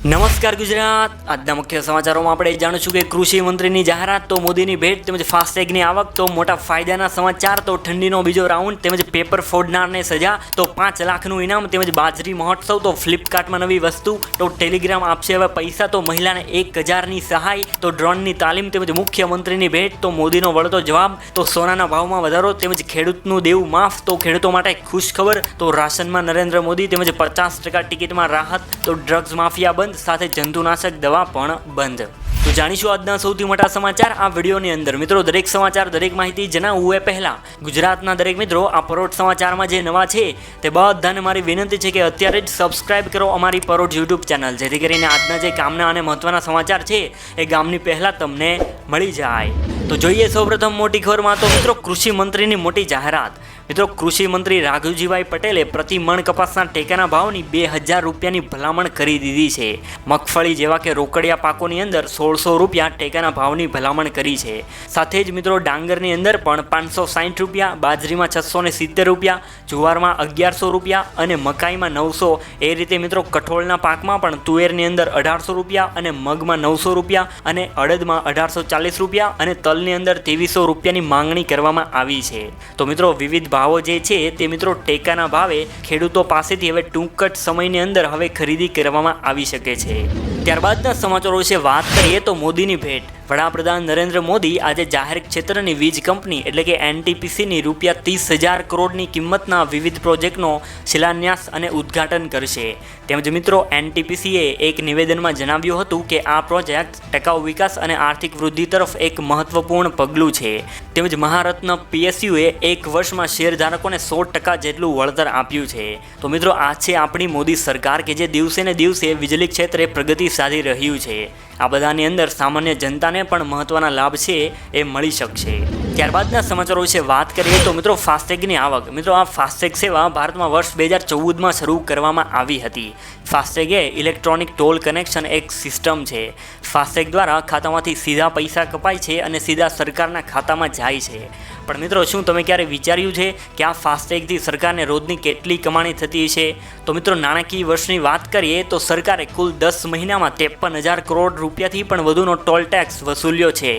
નમસ્કાર ગુજરાત. આજના મુખ્ય સમાચારોમાં આપણે જાણીશું કે કૃષિ મંત્રીની જાહેરાત તો મોદીની ભેટ તેમજ ફાસ્ટેગની આવક તો મોટા ફાયદાના સમાચાર તો ઠંડીનો બીજો રાઉન્ડ તેમજ પેપર ફોડનારને સજા તો 5 લાખનું ઇનામ તેમજ બાજરી મહોત્સવ તો ફ્લિપકાર્ટમાં નવી વસ્તુ તો ટેલિગ્રામ આપશે હવે પૈસા તો મહિલાને 1000ની સહાય તો ડ્રોનની તાલીમ તેમજ મુખ્યમંત્રીની ભેટ તો મોદીનો વળતો જવાબ તો સોનાના ભાવમાં વધારો તેમજ ખેડૂતનું દેવું માફ તો ખેડૂતો માટે ખુશ ખબર તો રાશનમાં નરેન્દ્ર મોદી તેમજ 50% ટિકિટમાં રાહત તો ડ્રગ્સ માફિયા બંધ સાથે જંતુનાશક દવા પણ બંધ. તો જાણીશું આજના સૌથી મોટા સમાચાર આ વિડીયોની અંદર. મિત્રો, દરેક સમાચાર દરેક માહિતી જણાવવું એ પહેલાં ગુજરાતના દરેક મિત્રો આ પરોઢ સમાચારમાં જે નવા છે તે બધાને મારી વિનંતી છે કે અત્યારે જ સબસ્ક્રાઇબ કરો અમારી પરોઢ યુટ્યુબ ચેનલ, જેથી કરીને આજના જે કામના અને મહત્ત્વના સમાચાર છે એ ગામની પહેલાં તમને મળી જાય. તો જોઈએ સૌપ્રથમ મોટી ખબરમાં તો મિત્રો કૃષિ મંત્રીની મોટી જાહેરાત. મિત્રો, કૃષિ મંત્રી રાઘવજીભાઈ પટેલે પ્રતિ મણ કપાસના ટેકાના ભાવની 2000 રૂપિયાની ભલામણ કરી દીધી છે. મગફળી જેવા કે રોકડિયા પાકોની અંદર 1600 રૂપિયા ટેકાના ભાવની ભલામણ કરી છે. સાથે જ મિત્રો ડાંગરની અંદર પણ 560 રૂપિયા, બાજરીમાં 670 રૂપિયા, જુવારમાં 1100 રૂપિયા અને મકાઈમાં 900. એ રીતે મિત્રો કઠોળના પાકમાં પણ તુવેરની અંદર 1800 રૂપિયા અને મગમાં 900 રૂપિયા અને અડદમાં 1840 રૂપિયા અને તલની અંદર 2300 રૂપિયાની માંગણી કરવામાં આવી છે. તો મિત્રો વિવિધ ભાવો જે છે તે મિત્રો ટેકાના ભાવે ખેડૂતો પાસેથી હવે ટૂંક જ સમયની અંદર હવે ખરીદી કરવામાં આવી શકે છે. ત્યારબાદના સમાચારો વિશે વાત કરીએ તો મોદીની ભેટ. વડાપ્રધાન નરેન્દ્ર મોદી આજે જાહેર ક્ષેત્રની વીજ કંપની એટલે કે એનટીપીસીની રૂપિયા 30,000 કરોડની કિંમતના વિવિધ પ્રોજેક્ટનો શિલાન્યાસ અને ઉદ્ઘાટન કરશે. તેમજ મિત્રો એનટીપીસીએ એક નિવેદનમાં જણાવ્યું હતું કે આ પ્રોજેક્ટ ટકાઉ વિકાસ અને આર્થિક વૃદ્ધિ તરફ એક મહત્વપૂર્ણ પગલું છે. તેમજ મહારત્ન પીએસયુએ એક વર્ષમાં શેરધારકોને 100% જેટલું વળતર આપ્યું છે. તો મિત્રો આ છે આપણી મોદી સરકાર કે જે દિવસે ને દિવસે વીજળી ક્ષેત્રે પ્રગતિ સાધી રહ્યું છે. આ બધાની અંદર સામાન્ય જનતાને પણ મહત્વના લાભ છે એ મળી શકશે. ત્યારબાદના સમાચારો વિશે વાત કરીએ તો મિત્રો ફાસ્ટેગની આવક. મિત્રો આ ફાસ્ટેગ સેવા ભારતમાં વર્ષ 2014માં શરૂ કરવામાં આવી હતી. ફાસ્ટેગ એ ઇલેક્ટ્રોનિક ટોલ કનેક્શન એક સિસ્ટમ છે. ફાસ્ટેગ દ્વારા ખાતામાંથી સીધા પૈસા કપાય છે અને સીધા સરકારના ખાતામાં જાય છે. પણ મિત્રો શું તમે ક્યારે વિચાર્યું છે કે આ ફાસ્ટેગથી સરકારને રોજની કેટલી કમાણી થતી છે? તો મિત્રો નાણાકીય વર્ષની વાત કરીએ તો સરકારે કુલ 10 મહિનામાં 53,000 કરોડ રૂપિયાથી પણ વધુનો ટોલ ટેક્સ વસૂલ્યો છે.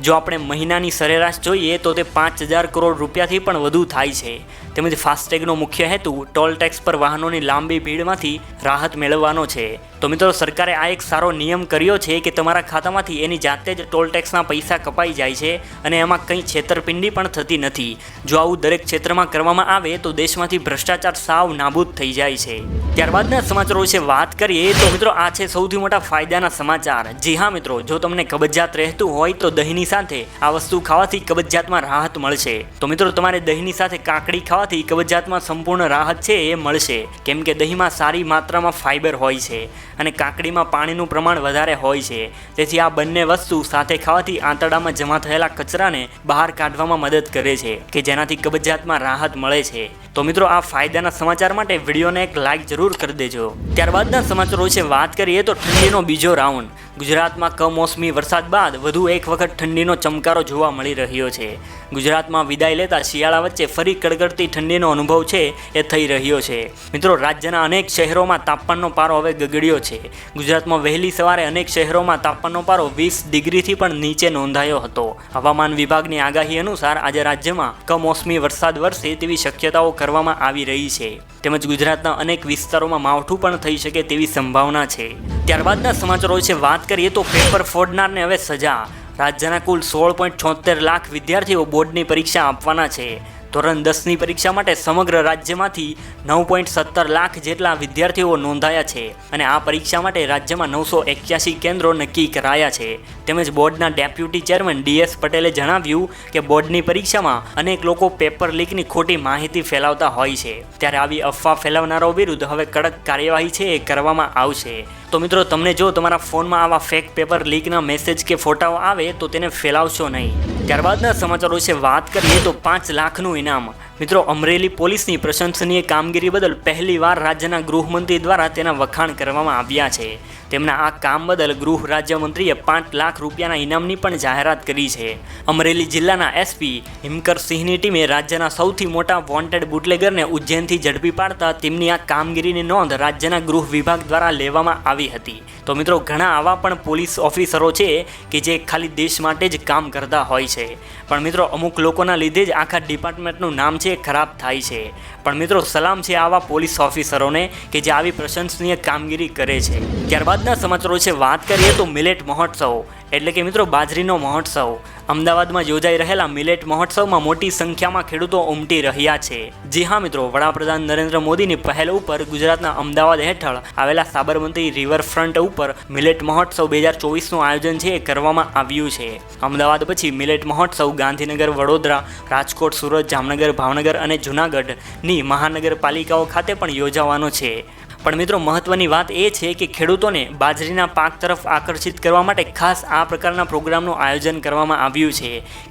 જો આપણે મહિનાની સરેરાશ જોઈએ તો તે 5,000 કરોડ રૂપિયાથી પણ વધુ થાય છે. તેમજ ફાસ્ટેગનો મુખ્ય હેતુ ટોલ ટેક્સ પર વાહનોની લાંબી ભીડમાંથી રાહત મેળવવાનો છે. તો મિત્રો સરકારે આ એક સારો નિયમ કર્યો છે કે તમારા ખાતામાંથી એની જાતે જ ટોલ ટેક્સના પૈસા કપાઈ જાય છે અને એમાં કંઈ છેતરપિંડી પણ થતી નથી. જો આવું દરેક ક્ષેત્રમાં કરવામાં આવે તો દેશમાંથી ભ્રષ્ટાચાર સાવ નાબૂદ થઈ જાય છે. ત્યારબાદના સમાચારો વિશે વાત કરીએ તો મિત્રો આ છે સૌથી મોટા ફાયદાના સમાચાર. જી હા મિત્રો, જો તમને કબજિયાત રહેતું હોય તો દહીંની સાથે આ વસ્તુ ખાવાથી કબજિયાતમાં રાહત મળશે. તો મિત્રો તમારે દહીંની સાથે કાકડી ખાવાથી કબજિયાતમાં સંપૂર્ણ રાહત છે એ મળશે. કેમ કે દહીંમાં સારી માત્રામાં ફાઇબર હોય છે અને કાકડીમાં પાણીનું પ્રમાણ વધારે હોય છે. તેથી આ બંને વસ્તુ સાથે ખાવાથી આંતરડામાં જમા થયેલા કચરાને બહાર કાઢવામાં મદદ કરે છે કે જેનાથી કબજિયાતમાં રાહત મળે છે. તો મિત્રો આ ફાયદાના સમાચાર માટે વિડીયોને એક લાઇક જરૂર કરી દેજો. ત્યારબાદના સમાચારો વિશે વાત કરીએ તો ઠંડીનો બીજો રાઉન્ડ. ગુજરાતમાં કમોસમી વરસાદ બાદ વધુ એક વખત ઠંડીનો ચમકારો જોવા મળી રહ્યો છે. ગુજરાતમાં વિદાય લેતા શિયાળા વચ્ચે ફરી કડકડતી ઠંડીનો અનુભવ છે એ થઈ રહ્યો છે. મિત્રો રાજ્યના અનેક શહેરોમાં તાપમાનનો પારો હવે ગગડ્યો છે. ગુજરાતમાં વહેલી સવારે અનેક શહેરોમાં તાપમાનનો પારો 20 ડિગ્રીથી પણ નીચે નોંધાયો હતો. હવામાન વિભાગની આગાહી અનુસાર આજે રાજ્યમાં કમોસમી વરસાદ વરસે તેવી શક્યતાઓ કરવામાં આવી રહી છે. તેમજ ગુજરાતના અનેક વિસ્તારોમાં માવઠું પણ થઈ શકે તેવી સંભાવના છે. ત્યારબાદના સમાચારો વિશે વાત કરીએ તો પેપર ફોડનારને હવે સજા. રાજ્યના કુલ 16.76 લાખ વિદ્યાર્થીઓ બોર્ડની પરીક્ષા આપવાના છે. ધોરણ 10ની પરીક્ષા માટે સમગ્ર રાજ્યમાંથી 9.17 લાખ જેટલા વિદ્યાર્થીઓ નોંધાયા છે અને આ પરીક્ષા માટે રાજ્યમાં 981 કેન્દ્રો નક્કી કરાયા છે. તેમજ બોર્ડના ડેપ્યુટી ચેરમેન DS પટેલે જણાવ્યું કે બોર્ડની પરીક્ષામાં અનેક લોકો પેપર લીકની ખોટી માહિતી ફેલાવતા હોય છે. ત્યારે આવી અફવા ફેલાવનારો વિરુદ્ધ હવે કડક કાર્યવાહી છે એ કરવામાં આવશે. તો મિત્રો તમને જો તમારા ફોનમાં આવા ફેક પેપર લીકના મેસેજ કે ફોટાઓ આવે તો તેને ફેલાવશો નહીં. ત્યારબાદના સમાચારો વિશે વાત કરીએ તો 5 લાખનું ઇનામ. મિત્રો, અમરેલી પોલીસની પ્રશંસનીય કામગીરી બદલ પહેલીવાર રાજ્યના ગૃહમંત્રી દ્વારા તેના વખાણ કરવામાં આવ્યા છે. તેમના આ કામ બદલ ગૃહ રાજ્યમંત્રીએ 5 લાખ રૂપિયાના ઇનામની પણ જાહેરાત કરી છે. અમરેલી જિલ્લાના એસપી હિમકરસિંહની ટીમે રાજ્યના સૌથી મોટા વોન્ટેડ બુટલેગરને ઉજ્જૈનથી ઝડપી પાડતા તેમની આ કામગીરીની નોંધ રાજ્યના ગૃહ વિભાગ દ્વારા લેવામાં આવી હતી. તો મિત્રો, ઘણા આવા પણ પોલીસ ઓફિસરો છે કે જે ખાલી દેશ માટે જ કામ કરતા હોય છે, પણ મિત્રો અમુક લોકોના લીધે જ આખા ડિપાર્ટમેન્ટનું નામ છે ખરાબ થાય છે. પણ મિત્રો, સલામ છે આવા પોલીસ ઓફિસરોને કે જે આવી પ્રશંસનીય કામગીરી કરે છે. ત્યારબાદના સમાચારો છે વાત કરીએ તો મિલેટ મહોત્સવ એટલે કે મિત્રો બાજરીનો મહોત્સવ. અમદાવાદમાં યોજાઈ રહેલા મિલેટ મહોત્સવમાં મોટી સંખ્યામાં ખેડૂતો ઉમટી રહ્યા છે. જી હા મિત્રો, વડાપ્રધાન નરેન્દ્ર મોદીની પહેલ ઉપર ગુજરાતના અમદાવાદ હેઠળ આવેલા સાબરમતી રિવરફ્રન્ટ ઉપર મિલેટ મહોત્સવ 2024નું આયોજન છે કરવામાં આવ્યું છે. અમદાવાદ પછી મિલેટ મહોત્સવ ગાંધીનગર, વડોદરા, રાજકોટ, સુરત, જામનગર, ભાવનગર અને જૂનાગઢની મહાનગરપાલિકાઓ ખાતે પણ યોજાવાનો છે. પણ મિત્રો, મહત્વની વાત એ છે કે ખેડૂતોને બાજરીના પાક તરફ આકર્ષિત કરવા માટે ખાસ આ પ્રકારના પ્રોગ્રામનું આયોજન કરવામાં આવ્યું છે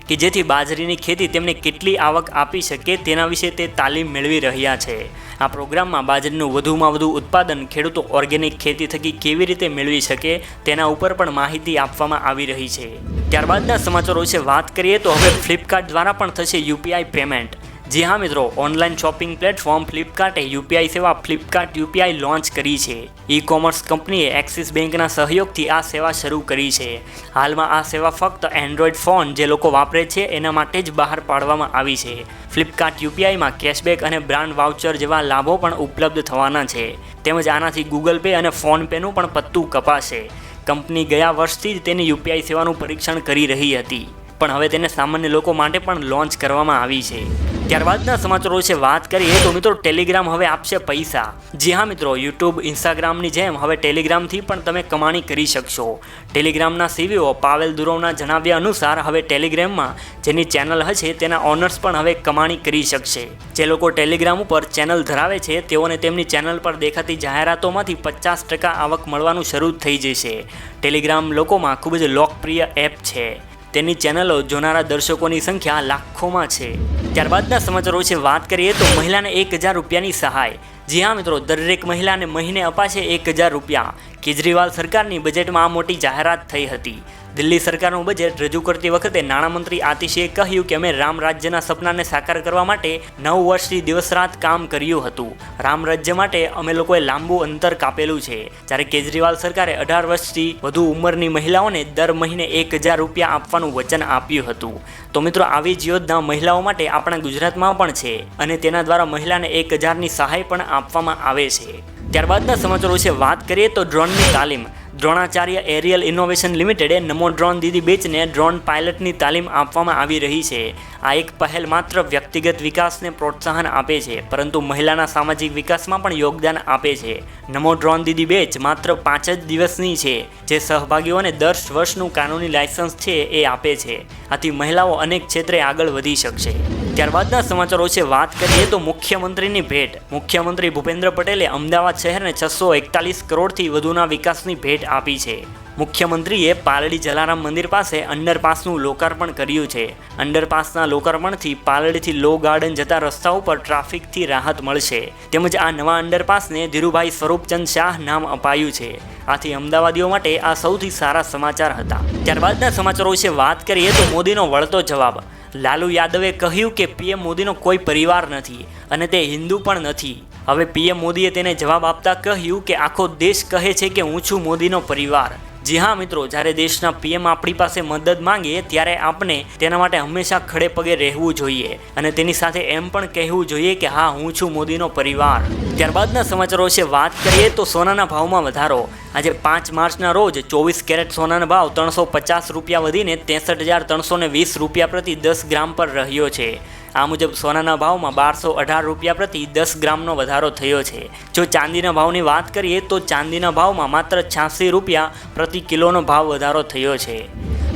કે જેથી બાજરીની ખેતી તેમને કેટલી આવક આપી શકે તેના વિશે તે તાલીમ મેળવી રહ્યા છે. આ પ્રોગ્રામમાં બાજરીનું વધુમાં વધુ ઉત્પાદન ખેડૂતો ઓર્ગેનિક ખેતી થકી કેવી રીતે મેળવી શકે તેના ઉપર પણ માહિતી આપવામાં આવી રહી છે. ત્યારબાદના સમાચારો વિશે વાત કરીએ તો હવે ફ્લિપકાર્ટ દ્વારા પણ થશે યુપીઆઈ પેમેન્ટ. જી હા મિત્રો, ઓનલાઈન શોપિંગ પ્લેટફોર્મ ફ્લિપકાર્ટે યુપીઆઈ સેવા ફ્લિપકાર્ટ યુપીઆઈ લોન્ચ કરી છે. ઈ કોમર્સ કંપનીએ એક્સિસ બેંકના સહયોગથી આ સેવા શરૂ કરી છે. હાલમાં આ સેવા ફક્ત એન્ડ્રોઈડ ફોન જે લોકો વાપરે છે એના માટે જ બહાર પાડવામાં આવી છે. ફ્લિપકાર્ટ યુપીઆઈમાં કેશબેક અને બ્રાન્ડ વાઉચર જેવા લાભો પણ ઉપલબ્ધ થવાના છે. તેમજ આનાથી ગૂગલ પે અને ફોન પેનું પણ પત્તું કપાશે. કંપની ગયા વર્ષથી જ તેની યુપીઆઈ સેવાનું પરીક્ષણ કરી રહી હતી, પણ હવે તેને સામાન્ય લોકો માટે પણ લોન્ચ કરવામાં આવી છે. ત્યારબાદના સમાચારો વિશે વાત કરીએ તો મિત્રો, ટેલિગ્રામ હવે આપશે પૈસા. જી હા મિત્રો, યુટ્યુબ, ઇન્સ્ટાગ્રામની જેમ હવે ટેલિગ્રામથી પણ તમે કમાણી કરી શકશો. ટેલિગ્રામના સીવીઓ પાવેલ દુરોવના જણાવ્યા અનુસાર હવે ટેલિગ્રામમાં જેની ચેનલ હશે તેના ઓનર્સ પણ હવે કમાણી કરી શકશે. જે લોકો ટેલિગ્રામ ઉપર ચેનલ ધરાવે છે તેઓને તેમની ચેનલ પર દેખાતી જાહેરાતોમાંથી 50% આવક મળવાનું શરૂ થઈ જશે. ટેલિગ્રામ લોકોમાં ખૂબ જ લોકપ્રિય એપ છે. તેની ચેનલો જોનારા દર્શકોની સંખ્યા લાખોમાં છે. ત્યારબાદના સમાચારો વિશે વાત કરીએ તો મહિલાને 1000 રૂપિયાની સહાય. જી હા મિત્રો, દરેક મહિલાને મહિને અપાશે 1000 રૂપિયા. કેજરીવાલ સરકારની બજેટમાં આ મોટી જાહેરાત થઈ હતી. દિલ્હી સરકારનું બજેટ રજૂ કરતી વખતે નાણામંત્રી આતિશીએ કહ્યું કે અમે રામ રાજ્યના સપનાને સાકાર કરવા માટે 9 વર્ષથી દિવસ રાત કામ કર્યું હતું. રામ રાજ્ય માટે અમે લોકોએ લાંબુ અંતર કાપેલું છે. જ્યારે કેજરીવાલ સરકારે 18 વર્ષથી વધુ ઉંમરની મહિલાઓને દર મહિને 1000 રૂપિયા આપવાનું વચન આપ્યું હતું. તો મિત્રો, આવી જ યોજના મહિલાઓ માટે આપણા ગુજરાતમાં પણ છે અને તેના દ્વારા મહિલાને 1000ની સહાય પણ આપવામાં આવે છે. ત્યારબાદના સમાચારો વિશે વાત કરીએ તો ડ્રોનની તાલીમ. દ્રોણાચાર્ય એરિયલ ઇનોવેશન લિમિટેડે નમો ડ્રોન દીદી બેચને ડ્રોન પાયલટની તાલીમ આપવામાં આવી રહી છે. આ એક પહેલ માત્ર વ્યક્તિગત વિકાસને પ્રોત્સાહન આપે છે, પરંતુ મહિલાના સામાજિક વિકાસમાં પણ યોગદાન આપે છે. નમો ડ્રોન દીદી બેચ માત્ર 5 જ દિવસની છે, જે સહભાગીઓને 10 વર્ષનું કાનૂની લાયસન્સ છે એ આપે છે. આથી મહિલાઓ અનેક ક્ષેત્રે આગળ વધી શકશે. ત્યારબાદના સમાચારો વિશે વાત કરીએ તો મુખ્યમંત્રીની ભેટ. મુખ્યમંત્રી ભૂપેન્દ્ર પટેલે અમદાવાદ શહેરને 641 કરોડથી વધુના વિકાસની ભેટ આપી છે. મુખ્યમંત્રીએ પાલડી જલારામ મંદિર પાસે અંડરપાસનું લોકાર્પણ કર્યું છે. અંડરપાસના લોકાર્પણથી પાલડીથી લો ગાર્ડન જતા રસ્તા ઉપર ટ્રાફિકથી રાહત મળશે. તેમજ આ નવા અંડરપાસને ધીરુભાઈ સ્વરૂપચંદ શાહ નામ અપાયું છે. આથી અમદાવાદીઓ માટે આ સૌથી સારા સમાચાર હતા. ત્યારબાદના સમાચારો વિશે વાત કરીએ તો મોદીનો વળતો જવાબ. લાલુ યાદવે કહ્યું કે પીએમ મોદીનો કોઈ પરિવાર નથી અને તે હિન્દુ પણ નથી. હવે પીએમ મોદીએ તેને જવાબ આપતા કહ્યું કે આખો દેશ કહે છે કે હું છું મોદીનો પરિવાર. જી હા મિત્રો, જ્યારે દેશના પીએમ આપણી પાસે મદદ માંગે ત્યારે આપણે તેના માટે હંમેશા ખડે પગે રહેવું જોઈએ અને તેની સાથે એમ પણ કહેવું જોઈએ કે હા, હું છું મોદીનો પરિવાર. ત્યારબાદના સમાચારો વિશે વાત કરીએ તો સોનાના ભાવમાં વધારો. આજે 5 માર્ચના રોજ 24 કેરેટ સોનાનો ભાવ 350 રૂપિયા વધીને 63,320 રૂપિયા પ્રતિ 10 ગ્રામ પર રહ્યો છે. આ મુજબ સોનાના ભાવમાં 1218 રૂપિયા પ્રતિ 10 ગ્રામનો વધારો થયો છે. જો ચાંદીના ભાવની વાત કરીએ તો ચાંદીના ભાવમાં માત્ર 86 રૂપિયા પ્રતિ કિલોનો ભાવ વધારો થયો છે.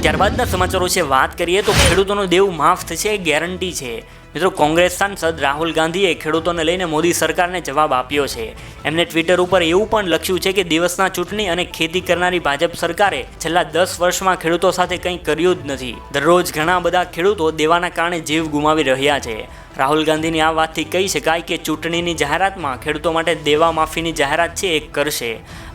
ત્યારબાદના સમાચારો વિશે વાત કરીએ તો ખેડૂતોનું દેવું માફ થશે ગેરંટી છે. મિત્રો, કોંગ્રેસ સાંસદ રાહુલ ગાંધીએ ખેડૂતોને લઈને મોદી સરકારને જવાબ આપ્યો છે. એમને ટ્વિટર ઉપર એવું પણ લખ્યું છે કે દિવસના ચૂંટણી અને ખેતી કરનારી ભાજપ સરકારે છેલ્લા 10 વર્ષમાં ખેડૂતો સાથે કંઈ કર્યું જ નથી. દરરોજ ઘણા બધા ખેડૂતો દેવાના કારણે જીવ ગુમાવી રહ્યા છે. રાહુલ ગાંધીની આ વાતથી કહી શકાય કે ચૂંટણીની જાહેરાતમાં ખેડૂતો માટે દેવા માફીની જાહેરાત છે એ કરશે.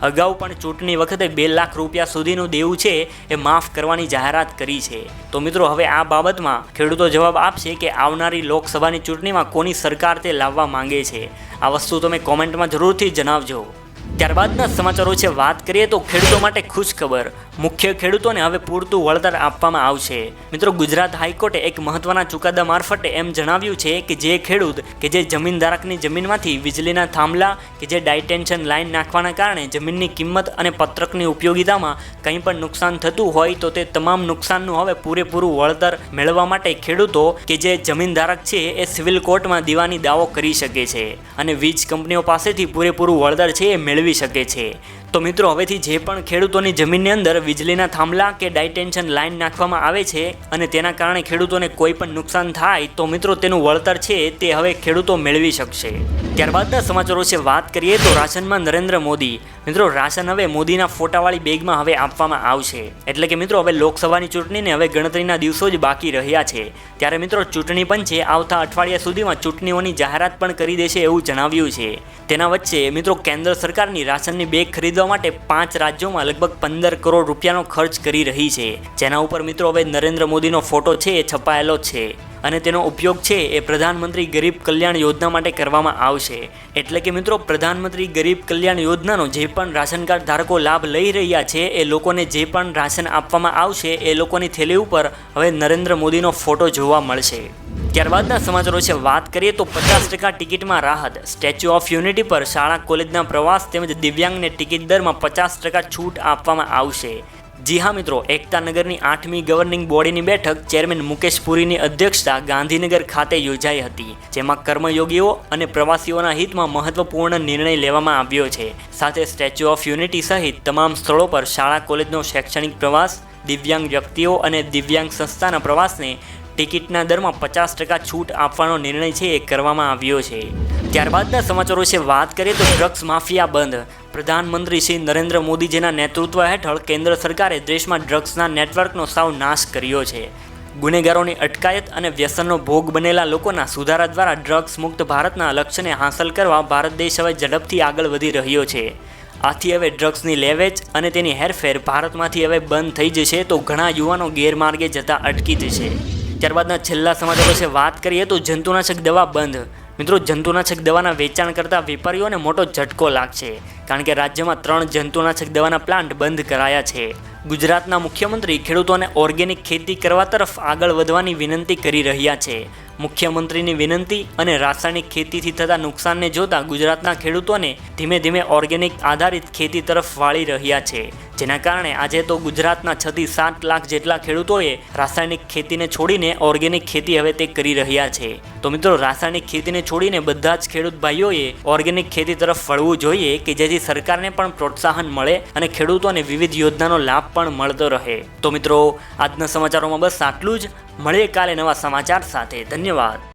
અગાઉ પણ ચૂંટણી વખતે 2 લાખ રૂપિયા સુધીનું દેવું છે એ માફ કરવાની જાહેરાત કરી છે. તો મિત્રો હવે આ બાબતમાં ખેડૂતો જવાબ આપશે કે આવનારી લોકસભાની ચૂંટણીમાં કોની સરકાર તે લાવવા માંગે છે. આ વસ્તુ તમે કોમેન્ટમાં જરૂરથી જણાવજો. ત્યારબાદના સમાચારો છે વાત કરીએ તો ખેડૂતો માટે ખુશ ખબર. મુખ્ય ખેડૂતોને હવે પૂરતું વળતર આપવામાં આવશે. મિત્રો ગુજરાત હાઈકોર્ટે એક મહત્વના ચુકાદા મારફતે એમ જણાવ્યું છે કે જે ખેડૂત કે જે જમીનધારકની જમીનમાંથી વીજળીના થાંભલા કે જે ડાયટેન્શન લાઇન નાખવાના કારણે જમીનની કિંમત અને પત્રકની ઉપયોગિતામાં કંઈ પણ નુકસાન થતું હોય તો તે તમામ નુકસાનનું હવે પૂરેપૂરું વળતર મેળવવા માટે ખેડૂતો કે જે જમીનધારક છે એ સિવિલ કોર્ટમાં દીવાની દાવો કરી શકે છે અને વીજ કંપનીઓ પાસેથી પૂરેપૂરું વળતર છે એ મેળવી શકે છે. તો મિત્રો હવેથી જે પણ ખેડૂતોની જમીનની અંદર વીજળીના થાંભલા કે ડાયટેન્શન લાઇન નાખવામાં આવે છે અને તેના કારણે ખેડૂતોને કોઈ પણ નુકસાન થાય તો મિત્રો તેનું વળતર છે તે હવે ખેડૂતો મેળવી શકશે. ત્યારબાદના સમાચારો છે વાત કરીએ તો રાશનમાં નરેન્દ્ર મોદી. મિત્રો રાશન હવે મોદીના ફોટાવાળી બેગમાં હવે આપવામાં આવશે. એટલે કે મિત્રો હવે લોકસભાની ચૂંટણીને હવે ગણતરીના દિવસો જ બાકી રહ્યા છે. ત્યારે મિત્રો ચૂંટણી પંચે આવતા અઠવાડિયા સુધીમાં ચૂંટણીઓની જાહેરાત પણ કરી દેશે એવું જણાવ્યું છે. તેના વચ્ચે મિત્રો કેન્દ્ર સરકારની રાશનની બેગ ખરીદવા માટે 5 રાજ્યોમાં લગભગ 15 કરોડ રૂપિયાનો ખર્ચ કરી રહી છે. જેના ઉપર મિત્રો હવે નરેન્દ્ર મોદીનો ફોટો છે એ છપાયેલો છે અને તેનો ઉપયોગ છે એ પ્રધાનમંત્રી ગરીબ કલ્યાણ યોજના માટે કરવામાં આવશે. એટલે કે મિત્રો પ્રધાનમંત્રી ગરીબ કલ્યાણ યોજનાનો જે પણ રાશન કાર્ડ ધારકો લાભ લઈ રહ્યા છે એ લોકોને જે પણ રાશન આપવામાં આવશે એ લોકોની થેલી ઉપર હવે નરેન્દ્ર મોદીનો ફોટો જોવા મળશે. ત્યારબાદના સમાચારો છે વાત કરીએ તો 50% ટિકિટમાં રાહત. સ્ટેચ્યુ ઓફ યુનિટી પર શાળા કોલેજના પ્રવાસ તેમજ દિવ્યાંગને ટિકિટ દરમાં 50% છૂટ આપવામાં આવશે. જી હા મિત્રો, એકતા નગરની 8મી ગવર્નિંગ બોડીની બેઠક ચેરમેન મુકેશ પુરીની અધ્યક્ષતા ગાંધીનગર ખાતે યોજાઈ હતી. જેમાં કર્મયોગીઓ અને પ્રવાસીઓના હિતમાં મહત્વપૂર્ણ નિર્ણય લેવામાં આવ્યો છે. સાથે સ્ટેચ્યુ ઓફ યુનિટી સહિત તમામ સ્થળો પર શાળા કોલેજનો શૈક્ષણિક પ્રવાસ, દિવ્યાંગ વ્યક્તિઓ અને દિવ્યાંગ સંસ્થાના પ્રવાસને ટિકિટના દરમાં 50% છૂટ આપવાનો નિર્ણય છે એ કરવામાં આવ્યો છે. ત્યારબાદના સમાચારો છે વાત કરીએ તો ડ્રગ્સ માફિયા બંધ. પ્રધાનમંત્રી શ્રી નરેન્દ્ર મોદીજીના નેતૃત્વ હેઠળ કેન્દ્ર સરકારે દેશમાં ડ્રગ્સના નેટવર્કનો સાવ નાશ કર્યો છે. ગુનેગારોની અટકાયત અને વ્યસનનો ભોગ બનેલા લોકોના સુધારા દ્વારા ડ્રગ્સ મુક્ત ભારતના લક્ષ્યને હાંસલ કરવા ભારત દેશ હવે ઝડપથી આગળ વધી રહ્યો છે. આથી હવે ડ્રગ્સની લેવેચ અને તેની હેરફેર ભારતમાંથી હવે બંધ થઈ જશે તો ઘણા યુવાનો ગેરમાર્ગે જતા અટકી જશે. ત્યારબાદના છેલ્લા સમાચારો છે વાત કરીએ તો જંતુનાશક દવા બંધ. મિત્રો જંતુનાશક દવાના વેચાણ કરતા વેપારીઓને મોટો ઝટકો લાગશે, કારણ કે રાજ્યમાં 3 જંતુનાશક દવાના પ્લાન્ટ બંધ કરાયા છે. ગુજરાતના મુખ્યમંત્રી ખેડૂતોને ઓર્ગેનિક ખેતી કરવા તરફ આગળ વધવાની વિનંતી કરી રહ્યા છે. મુખ્યમંત્રીની વિનંતી અને રાસાયણિક ખેતીથી થતા નુકસાનને જોતા ગુજરાતના ખેડૂતોને ધીમે ધીમે ઓર્ગેનિક આધારિત ખેતી તરફ વાળી રહ્યા છે. જેના કારણે આજે તો ગુજરાતના 6 થી 7 લાખ જેટલા ખેડૂતોએ રાસાયણિક ખેતીને છોડીને ઓર્ગેનિક ખેતી હવે તે કરી રહ્યા છે. તો મિત્રો રાસાયણિક ખેતીને છોડીને બધા જ ખેડૂત ભાઈઓએ ઓર્ગેનિક ખેતી તરફ વળવું જોઈએ કે જેથી સરકારને પણ પ્રોત્સાહન મળે અને ખેડૂતોને વિવિધ યોજનાનો લાભ પણ મળતો રહે. તો મિત્રો આજના સમાચારોમાં બસ આટલું જ. મળીએ કાલે નવા સમાચાર સાથે. ધન્યવાદ.